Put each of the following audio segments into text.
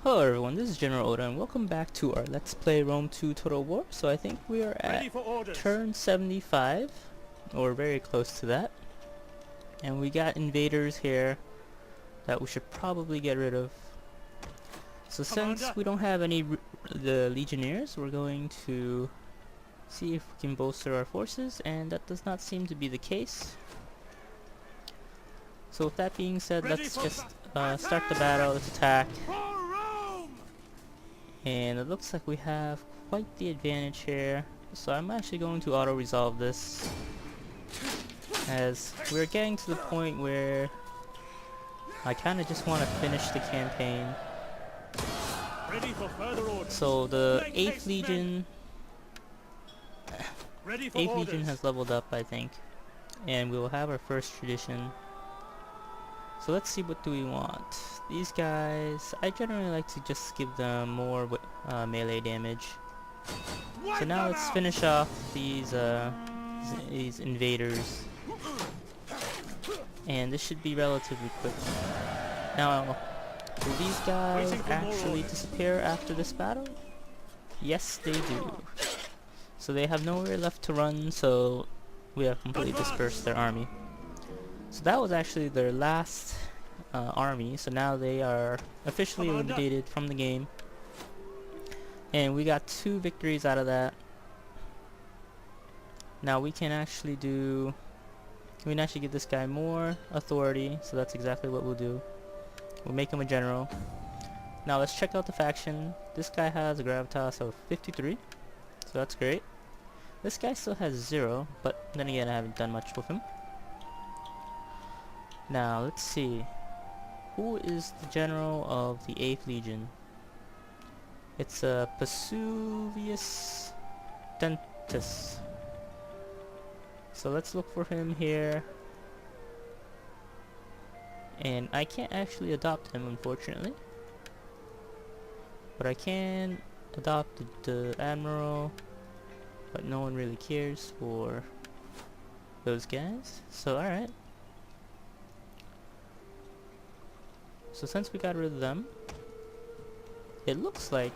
Hello everyone, this is General Oda and welcome back to our Let's Play Rome 2 Total War. So I think we are at turn 75, or very close to that. And we got invaders here that we should probably get rid of. So since we don't have any the legionnaires, we're going to see if we can bolster our forces, and that does not seem to be the case. So with that being said, let's just start the battle, let's attack. And it looks like we have quite the advantage here, so I'm actually going to auto-resolve this, as we're getting to the point where I kind of just want to finish the campaign. So the 8th Legion has leveled up, I think, and we will have our first tradition. So let's see, what do we want? These guys, I generally like to just give them more melee damage. So now let's finish off these invaders, and this should be relatively quick. Now, will these guys actually disappear after this battle? Yes, they do. So they have nowhere left to run, so we have completely dispersed their army. So that was actually their last army, so now they are officially eliminated from the game. And we got 2 victories out of that. Now we can actually give this guy more authority, so that's exactly what we'll do. We'll make him a general. Now let's check out the faction. This guy has a gravitas of 53, so that's great. This guy still has 0, but then again I haven't done much with him. Now let's see, who is the general of the 8th Legion? It's Vesuvius Dentus. So let's look for him here. And I can't actually adopt him, unfortunately, but I can adopt the Admiral, but no one really cares for those guys, so alright. So since we got rid of them, it looks like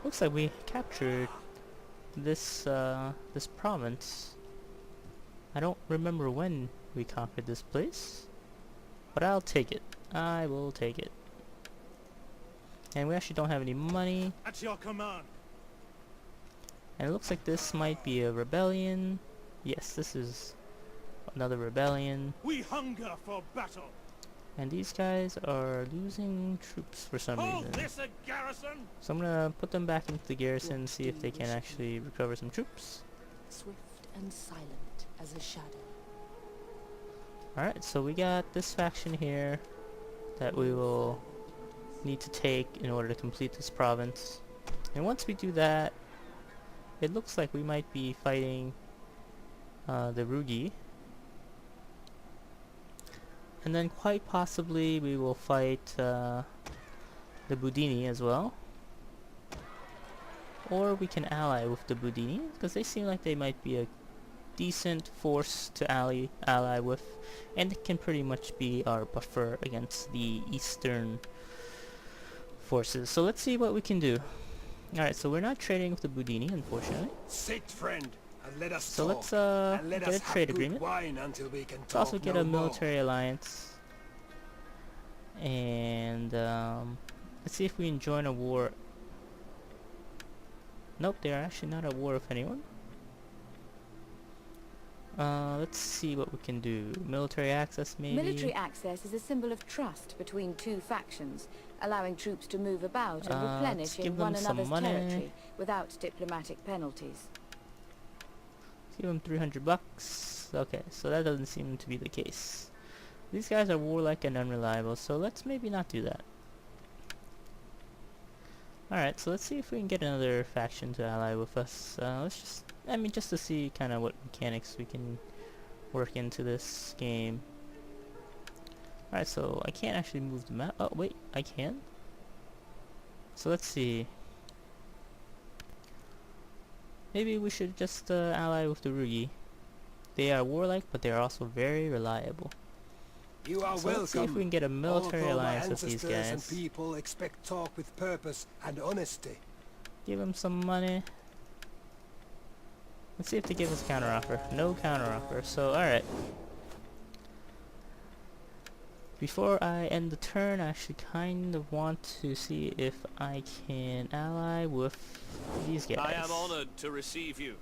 we captured this this province. I don't remember when we conquered this place, but I'll take it. I will take it. And we actually don't have any money. At your command. And it looks like this might be a rebellion. Yes, this is another rebellion. We hunger for battle. And these guys are losing troops for some reason. This a garrison? So I'm gonna put them back into the garrison, see if they can actually recover some troops. Swift and silent as a shadow. Alright, so we got this faction here that we will need to take in order to complete this province. And once we do that, it looks like we might be fighting the Rugi. And then quite possibly we will fight the Budini as well. Or we can ally with the Budini, because they seem like they might be a decent force to ally with, and it can pretty much be our buffer against the eastern forces. So let's see what we can do. Alright, so we're not trading with the Budini, unfortunately. Sit, friend, and let us So talk. let's get a trade agreement. Let's also get a military alliance. And let's see if we can join a war. Nope, they are actually not at war with anyone. Let's see what we can do. Military access, maybe? Military access is a symbol of trust between 2 factions, allowing troops to move about and replenish in one another's territory without diplomatic penalties. Give them 300 bucks. Okay, so that doesn't seem to be the case. These guys are warlike and unreliable, so let's maybe not do that. Alright, so let's see if we can get another faction to ally with us. Just to see kind of what mechanics we can work into this game. Alright, so I can't actually move the map. Oh, wait, I can? So let's see. Maybe we should just ally with the Rugi. They are warlike, but they are also very reliable. You are So let's see if welcome. we can get a military Although my alliance with these ancestors and guys. people expect talk with purpose and honesty. Give them some money. Let's see if they give us a counteroffer. No counteroffer. So alright. Before I end the turn, I actually kind of want to see if I can ally with these guys. I am honored to receive you,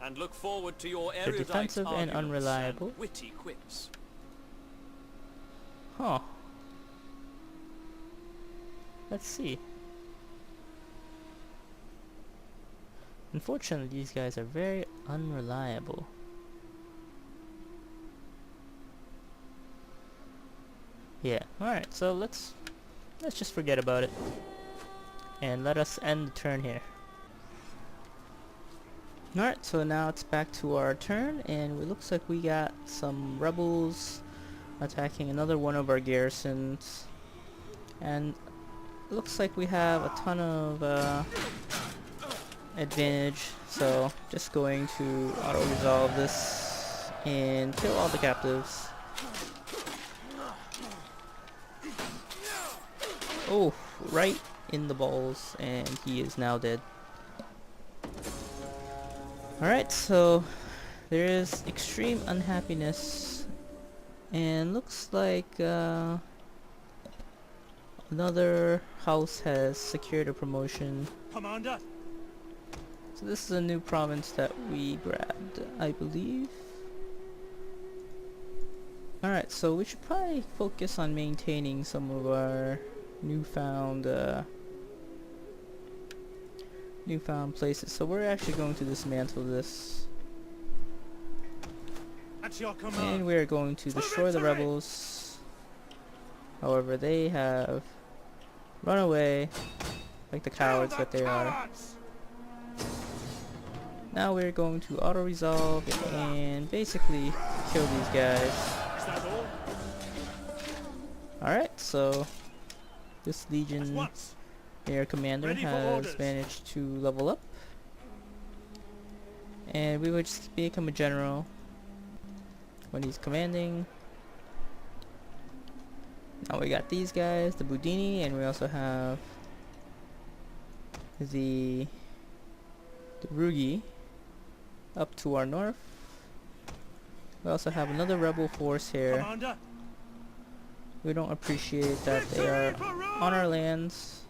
and look forward to your They're erudite defensive and arguments unreliable. and witty quips. Huh. Let's see. Unfortunately, these guys are very unreliable. Yeah, alright, so let's just forget about it. And let us end the turn here. Alright, so now it's back to our turn, and it looks like we got some rebels attacking another one of our garrisons. And it looks like we have a ton of advantage, so just going to auto-resolve this and kill all the captives. Oh, right in the balls, and he is now dead. Alright, so there is extreme unhappiness, and looks like another house has secured a promotion. Commander, So this is a new province that we grabbed, I believe. Alright, so we should probably focus on maintaining some of our newfound places. So we're actually going to dismantle this, at your command. and we're going to destroy the rebels. However, they have run away like the cowards that they are. Now we're going to auto-resolve and basically kill these guys. Is that all? Alright, so this At Legion once. air commander Ready for has orders. managed to level up. And we would just become a general when he's commanding. Now we got these guys, the Budini, and we also have the Rugi up to our north. We also have another rebel force here. Commander, We don't appreciate that they are on our lands.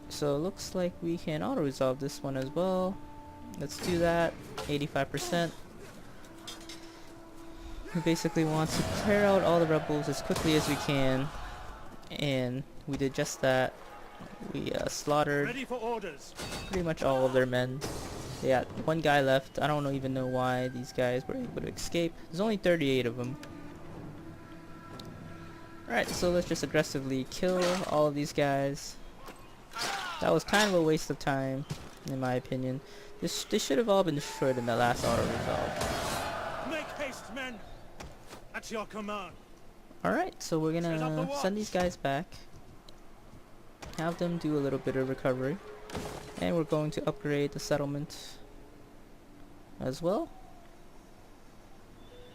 So it looks like we can auto-resolve this one as well. Let's do that. 85%. We basically want to clear out all the rebels as quickly as we can. And we did just that. We slaughtered ready for orders. pretty much all of their men. They got one guy left. I don't even know why these guys were able to escape. There's only 38 of them. Alright, so let's just aggressively kill all of these guys. That was kind of a waste of time, in my opinion. They should have all been destroyed in the last auto-resolve. Make haste, men. At your command. Alright, so we're Set up the gonna send watch. these guys back. Have them do a little bit of recovery. And we're going to upgrade the settlement as well.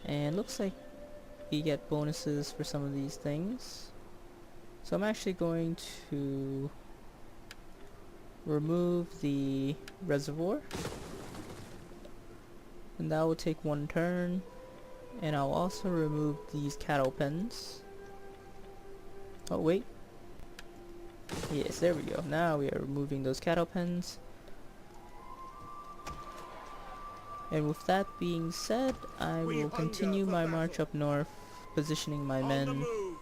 And looks like we get bonuses for some of these things. So I'm actually going to remove the reservoir. And that will take one turn. And I'll also remove these cattle pens. Oh wait. Yes, there we go. Now we are removing those cattle pens. And with that being said, I We will hunger continue for my battle. march up north, positioning my On the men move.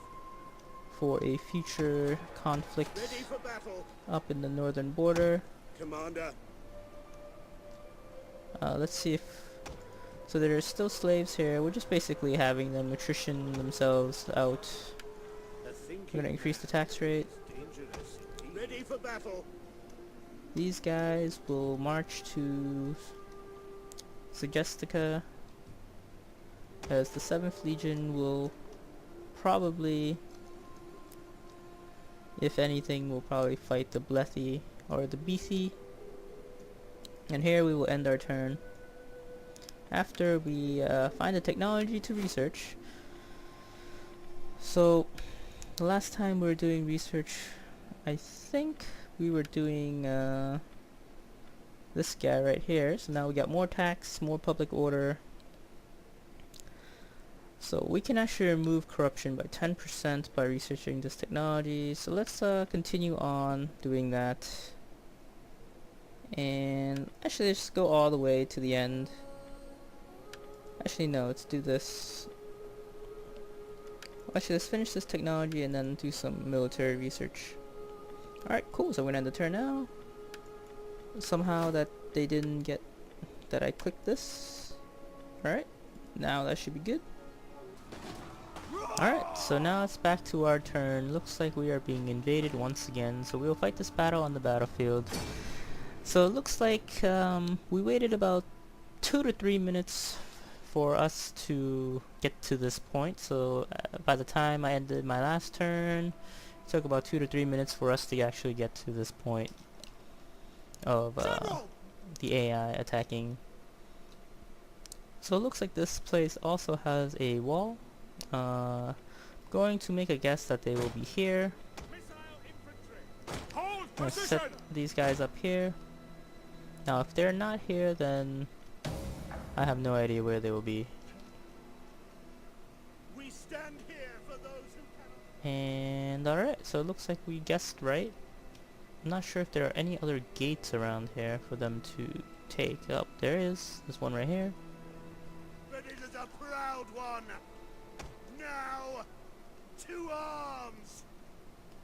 for a future conflict Ready for battle. up in the northern border. Commander. Let's see if... So there are still slaves here. We're just basically having them attrition themselves out. We're gonna increase the tax rate. Ready for battle. These guys will march to Segestica, as the 7th Legion will probably, if anything, will probably fight the Blethi or the Bethi. And here we will end our turn. After we find the technology to research, So the last time we were doing research, I think we were doing this guy right here. So now we got more tax, more public order. So we can actually remove corruption by 10% by researching this technology. So let's continue on doing that. And actually let's go all the way to the end. Actually no, let's do this. Actually let's finish this technology and then do some military research. Alright, cool. So we're gonna end the turn now. Somehow that they didn't get that I clicked this. Alright, now that should be good. Alright, so now it's back to our turn. Looks like we are being invaded once again. So we'll fight this battle on the battlefield. So it looks like we waited about 2 to 3 minutes for us to get to this point. So by the time I ended my last turn, it took about 2 to 3 minutes for us to actually get to this point of the AI attacking. So it looks like this place also has a wall. Going to make a guess that they will be here. I'm gonna set these guys up here. Now if they're not here, then I have no idea where they will be. We stand here for those who cannot. And alright, so it looks like we guessed right. I'm not sure if there are any other gates around here for them to take. Oh, there is. There's one right here. But it is a proud one. Now, to arms.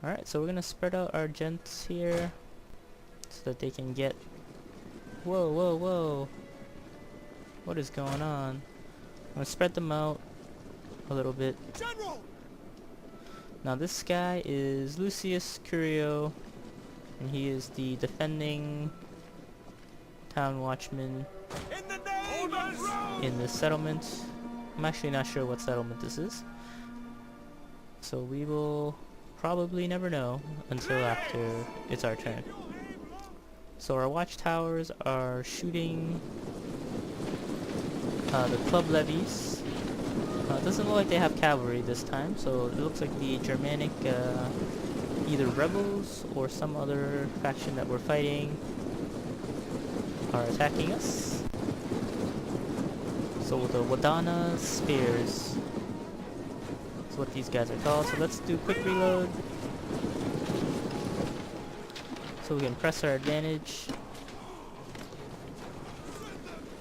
Alright, so we're gonna spread out our gents here so that they can get... Whoa, whoa, whoa. What is going on? I'm gonna spread them out a little bit. General! Now this guy is Lucius Curio, and he is the defending town watchman In the name of Rome! in this settlement. I'm actually not sure what settlement this is. So we will probably never know until after it's our turn. So our watchtowers are shooting the club levies. It doesn't look like they have cavalry this time, so it looks like the Germanic either rebels or some other faction that we're fighting are attacking us. So the Wadana spears is what these guys are called. So let's do quick reload so we can press our advantage.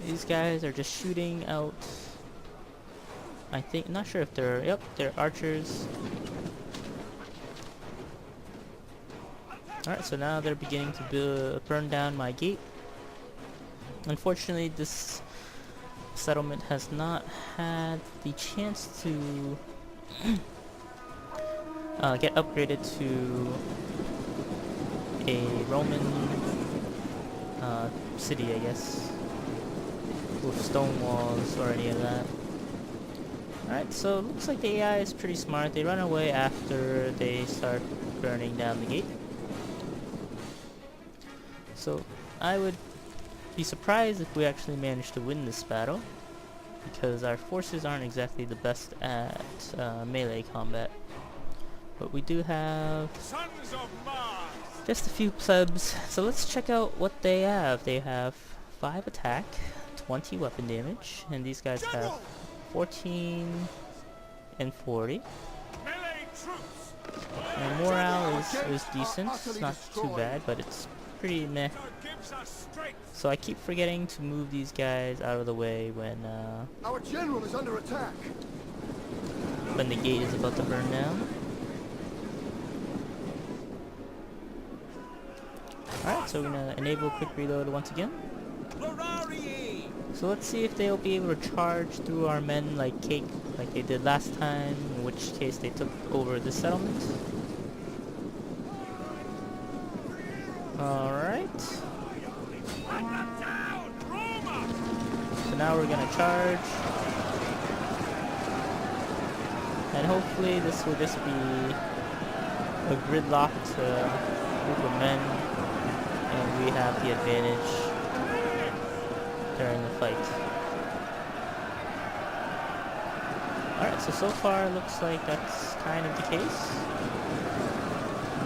These guys are just shooting out. I think, not sure if they're, yep, they're archers. Alright, so now they're beginning to burn down my gate. Unfortunately, this settlement has not had the chance to get upgraded to a Roman city, I guess, with stone walls or any of that. Alright, so it looks like the AI is pretty smart. They run away after they start burning down the gate. So I would be surprised if we actually manage to win this battle, because our forces aren't exactly the best at melee combat. But we do have Sons of Mars! just a few plebs. So let's check out what they have. They have 5 attack, 20 weapon damage, and these guys have 14 and 40. Melee troops! And morale is decent. It's not too bad, but it's pretty meh. Gives us strength! So I keep forgetting to move these guys out of the way when Our general is under attack. the gate is about to burn down. Alright, so we're gonna enable quick reload once again. So let's see if they'll be able to charge through our men like cake, like they did last time, in which case they took over the settlement. Alright. So now we're gonna charge. And hopefully this will just be a gridlocked group of men, and we have the advantage during the fight. Alright, so far looks like that's kind of the case.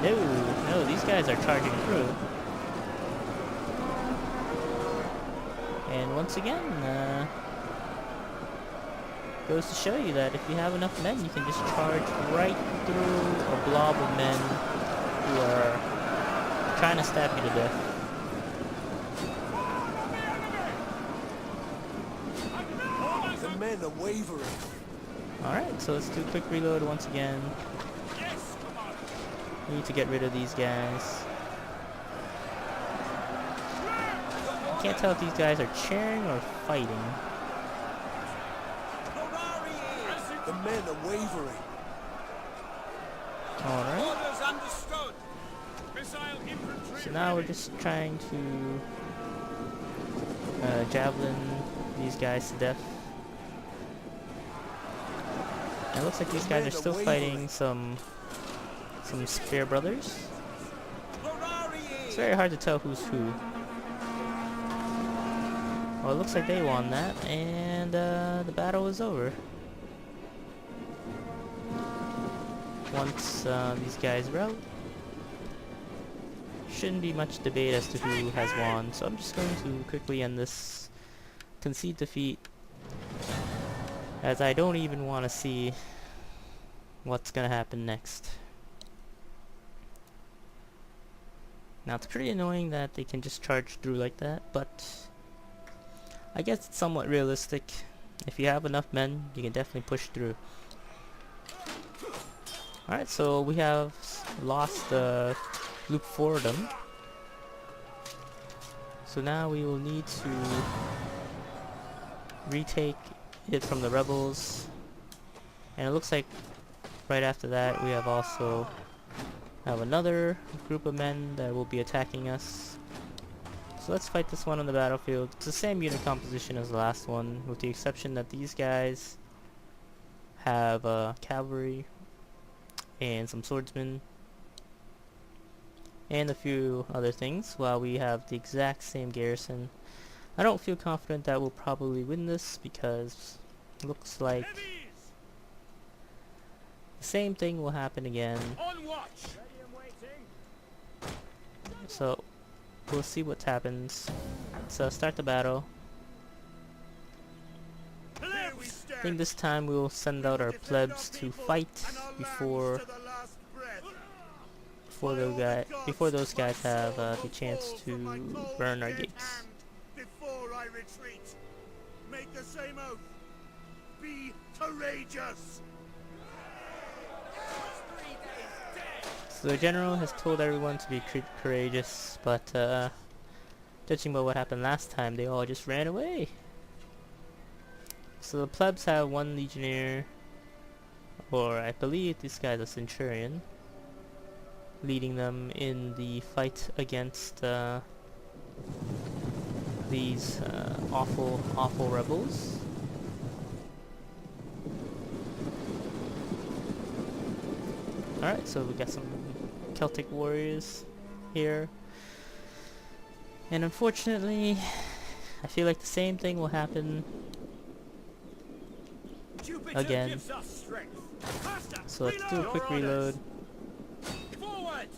No, these guys are charging through. And once again, goes to show you that if you have enough men, you can just charge right through a blob of men who are trying to stab you to death. The men are wavering. Alright, so let's do a quick reload once again. Yes, come on. We need to get rid of these guys. I can't tell if these guys are cheering or fighting. The men are wavering. Alright, Orders understood. Missile infantry. so now we're just trying to javelin these guys to death. And it looks like these guys are still fighting some spear brothers. It's very hard to tell who's who. Well, it looks like they won that, and the battle is over. Once these guys are out, shouldn't be much debate as to who has won, so I'm just going to quickly end this, concede defeat, as I don't even want to see what's gonna happen next. Now it's pretty annoying that they can just charge through like that, but I guess it's somewhat realistic. If you have enough men, you can definitely push through. Alright, so we have lost Loop Fordham. So now we will need to retake it from the rebels. And it looks like right after that we have another group of men that will be attacking us. So let's fight this one on the battlefield. It's the same unit composition as the last one, with the exception that these guys have cavalry and some swordsmen and a few other things, while we have the exact same garrison. I don't feel confident that we'll probably win this, because it looks like the same thing will happen again. On watch. Ready and waiting. So we'll see what happens. Let's start the battle. Here we I stand. think this time we'll send out our plebs to fight before those guys have the chance to burn our gates. Before I retreat, make the same oath. Be courageous. So the general has told everyone to be courageous, but judging by what happened last time, they all just ran away. So the plebs have one legionnaire, or I believe this guy's a centurion, leading them in the fight against these awful rebels. Alright, so we got some Celtic warriors here. And unfortunately, I feel like the same thing will happen again. So let's do a quick reload. Forward.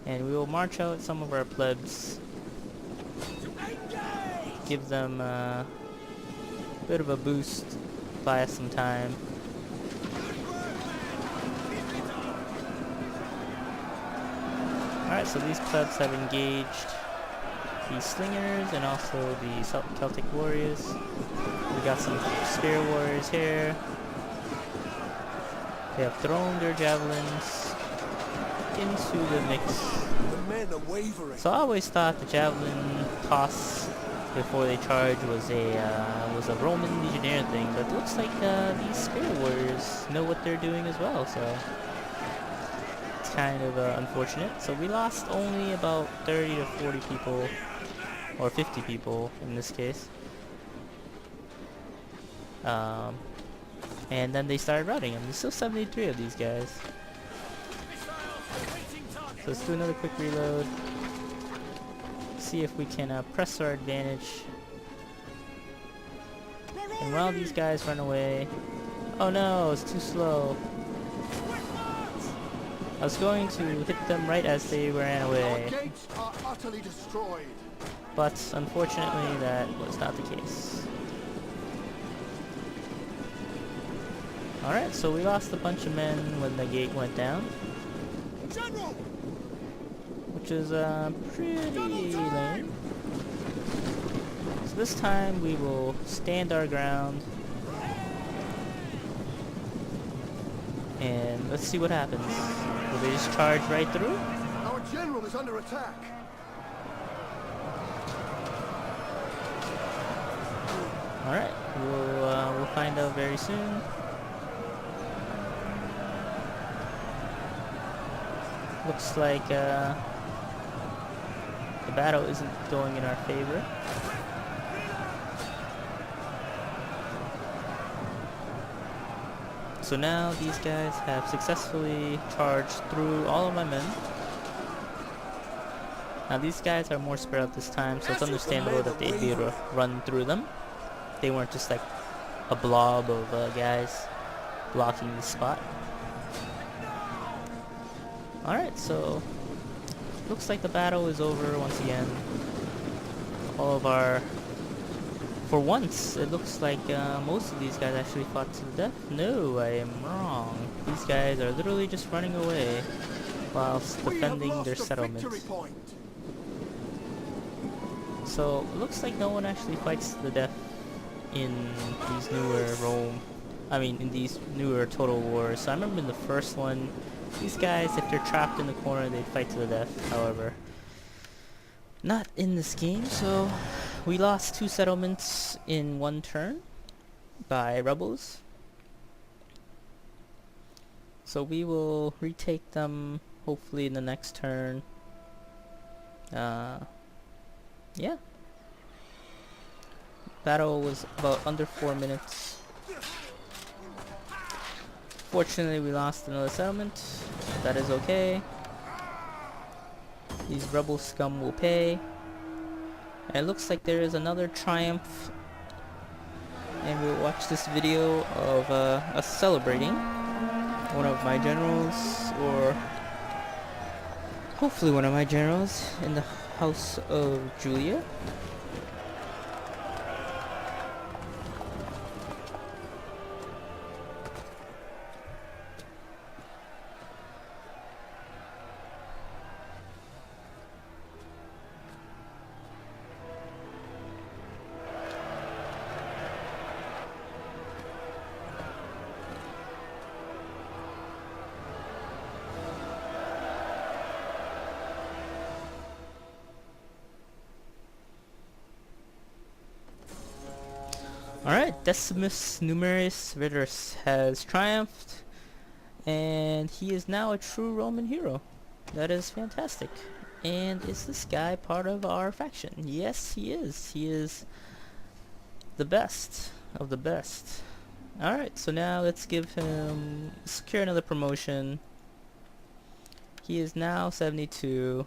And we will march out some of our plebs. Give them a bit of a boost, buy us some time. Alright, so these plebs have engaged the slingers and also the Celtic warriors. We got some spear warriors here. They have thrown their javelins into the mix. The men are wavering. So I always thought the javelin toss before they charge was a Roman legionnaire thing, but it looks like these spear warriors know what they're doing as well. So it's kind of unfortunate. So we lost only about 30 to 40 people, or 50 people in this case. And then they started routing them. There's still 73 of these guys. So let's do another quick reload. See if we can press our advantage. And while these guys run away, Oh no, it's too slow. I was going to hit them right as they ran Our away, gates are utterly destroyed. but unfortunately that was not the case. Alright, so we lost a bunch of men when the gate went down, General! which is pretty lame. So this time we will stand our ground, and let's see what happens. Will they just charge right through? Our general is under attack. Alright, we'll find out very soon. Looks like the battle isn't going in our favor. So now these guys have successfully charged through all of my men. Now these guys are more spread out this time, so it's understandable that they'd be able to run through them. They weren't just like a blob of guys blocking the spot. Alright, so looks like the battle is over once again. All of our... For once, it looks like most of these guys actually fought to the death. No, I am wrong. These guys are literally just running away whilst defending their settlements. So, it looks like no one actually fights to the death in these newer in these newer Total Wars. So I remember in the first one, these guys, if they're trapped in the corner, they'd fight to the death. However, not in this game, so we lost 2 settlements in 1 turn by rebels. So we will retake them hopefully in the next turn. Yeah. Battle was about under 4 minutes. Fortunately, we lost another settlement. That is okay. These rebel scum will pay. And it looks like there is another triumph. And we'll watch this video of us celebrating one of my generals, or hopefully one of my generals in the House of Julia. Alright, Decimus Numerus Vitus has triumphed, and he is now a true Roman hero. That is fantastic. And is this guy part of our faction? Yes, he is. He is the best of the best. Alright, so now let's give him, secure another promotion. He is now 72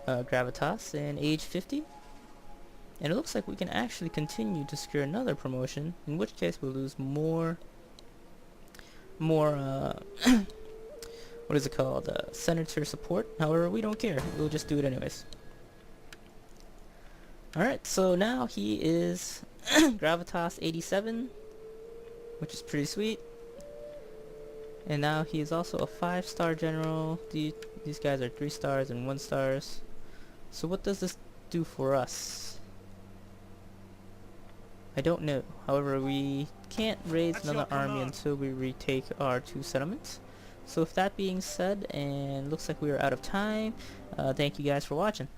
gravitas and age 50. And it looks like we can actually continue to secure another promotion, in which case we'll lose more what is it called, senator support. However, we don't care, we'll just do it anyways. Alright, so now he is gravitas 87, which is pretty sweet. And now he is also a 5-star general. These guys are 3 stars and 1 stars. So what does this do for us? I don't know. However, we can't raise another army until we retake our 2 settlements. So with that being said, and looks like we are out of time, thank you guys for watching.